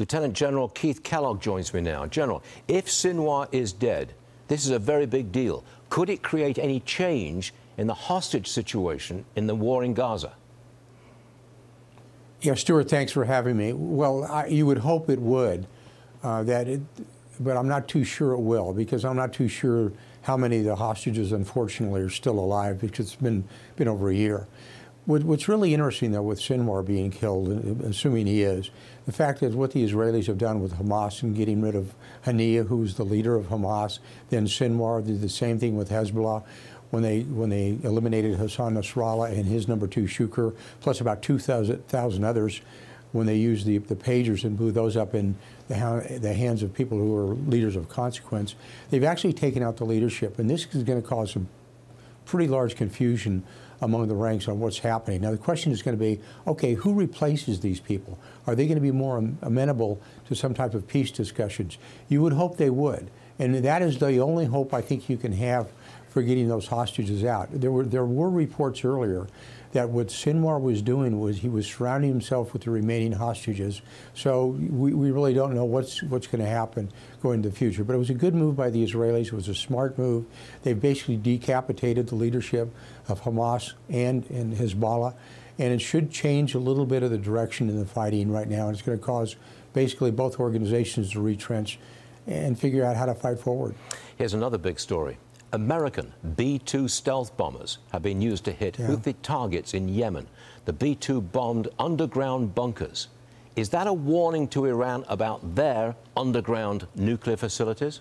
Lieutenant General Keith Kellogg joins me now. General, if Sinwar is dead, this is a very big deal. Could it create any change in the hostage situation in the war in Gaza? Yeah, Stuart, thanks for having me. Well, you would hope it would, but I'm not too sure it will, because I'm not too sure how many of the hostages, unfortunately, are still alive, because it's been over a year. What's really interesting, though, with Sinwar being killed, assuming he is, the fact is what the Israelis have done with Hamas and getting rid of Haniya, who's the leader of Hamas, then Sinwar did the same thing with Hezbollah when they eliminated Hassan Nasrallah and his number 2 Shukr, plus about 2,000 others when they used the pagers and blew those up in the hands of people who are leaders of consequence. They've actually taken out the leadership, and this is going to cause some pretty large confusion among the ranks on what's happening. Now, the question is going to be, okay, who replaces these people? Are they going to be more amenable to some type of peace discussions? You would hope they would. And that is the only hope I think you can have for getting those hostages out. There were reports earlier that what Sinwar was doing was he was surrounding himself with the remaining hostages. So we really don't know what's going to happen going into the future. But it was a good move by the Israelis. It was a smart move. They basically decapitated the leadership of Hamas and Hezbollah. And it should change a little bit of the direction in the fighting right now. And it's going to cause basically both organizations to retrench and figure out how to fight forward. Here's another big story. American B-2 stealth bombers have been used to hit Houthi targets in Yemen. The B-2 bombed underground bunkers. Is that a warning to Iran about their underground nuclear facilities?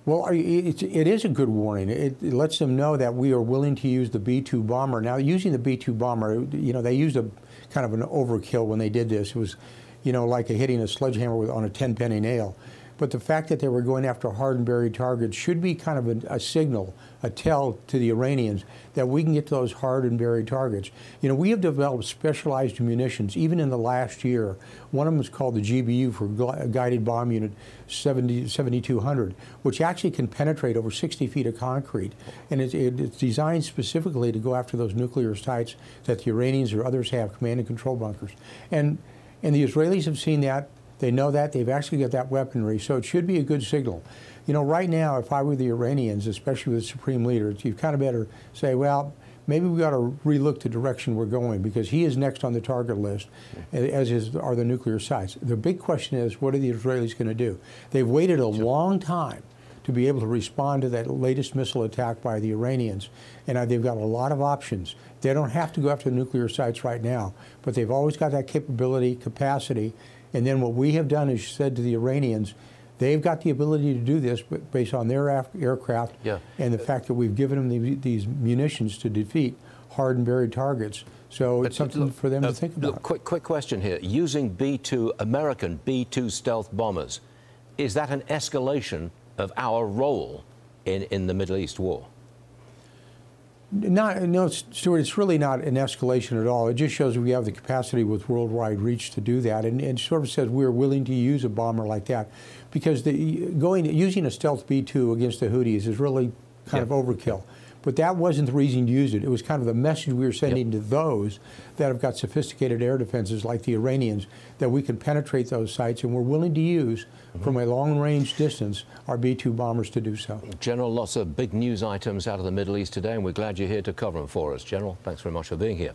Well, it is a good warning. It lets them know that we are willing to use the B-2 bomber. Now, using the B-2 bomber, you know, they used a kind of an overkill when they did this. It was, you know, like hitting a sledgehammer on a 10-penny nail. But the fact that they were going after hard and buried targets should be kind of a signal, a tell to the Iranians that we can get to those hard and buried targets. You know, we have developed specialized munitions, even in the last year. One of them is called the GBU, for Guided Bomb Unit 7200, which actually can penetrate over 60 feet of concrete. And it's designed specifically to go after those nuclear sites that the Iranians or others have, command and control bunkers. And the Israelis have seen that. They know that. They've actually got that weaponry, so it should be a good signal. You know, right now, if I were the Iranians, especially with the supreme leader, you kind of better say, well, maybe we got to relook the direction we're going, because he is next on the target list, as are the nuclear sites. The big question is, what are the Israelis going to do? They've waited a long time to be able to respond to that latest missile attack by the Iranians, and they've got a lot of options. They don't have to go after the nuclear sites right now, but they've always got that capability, capacity. And then what we have done is said to the Iranians, they've got the ability to do this based on their aircraft and the fact that we've given them these munitions to defeat hard and buried targets. So it's something for them to think about. Quick question here. Using B-2, American B-2 stealth bombers, is that an escalation of our role in the Middle East war? No, Stuart, it's really not an escalation at all. It just shows we have the capacity with worldwide reach to do that, and sort of says we're willing to use a bomber like that, because using a stealth B-2 against the Houthis is really kind of overkill. But that wasn't the reason to use it. It was kind of the message we were sending to those that have got sophisticated air defenses like the Iranians, that we can penetrate those sites, and we're willing to use, from a long-range distance, our B-2 bombers to do so. General, lots of big news items out of the Middle East today, and we're glad you're here to cover them for us. General, thanks very much for being here.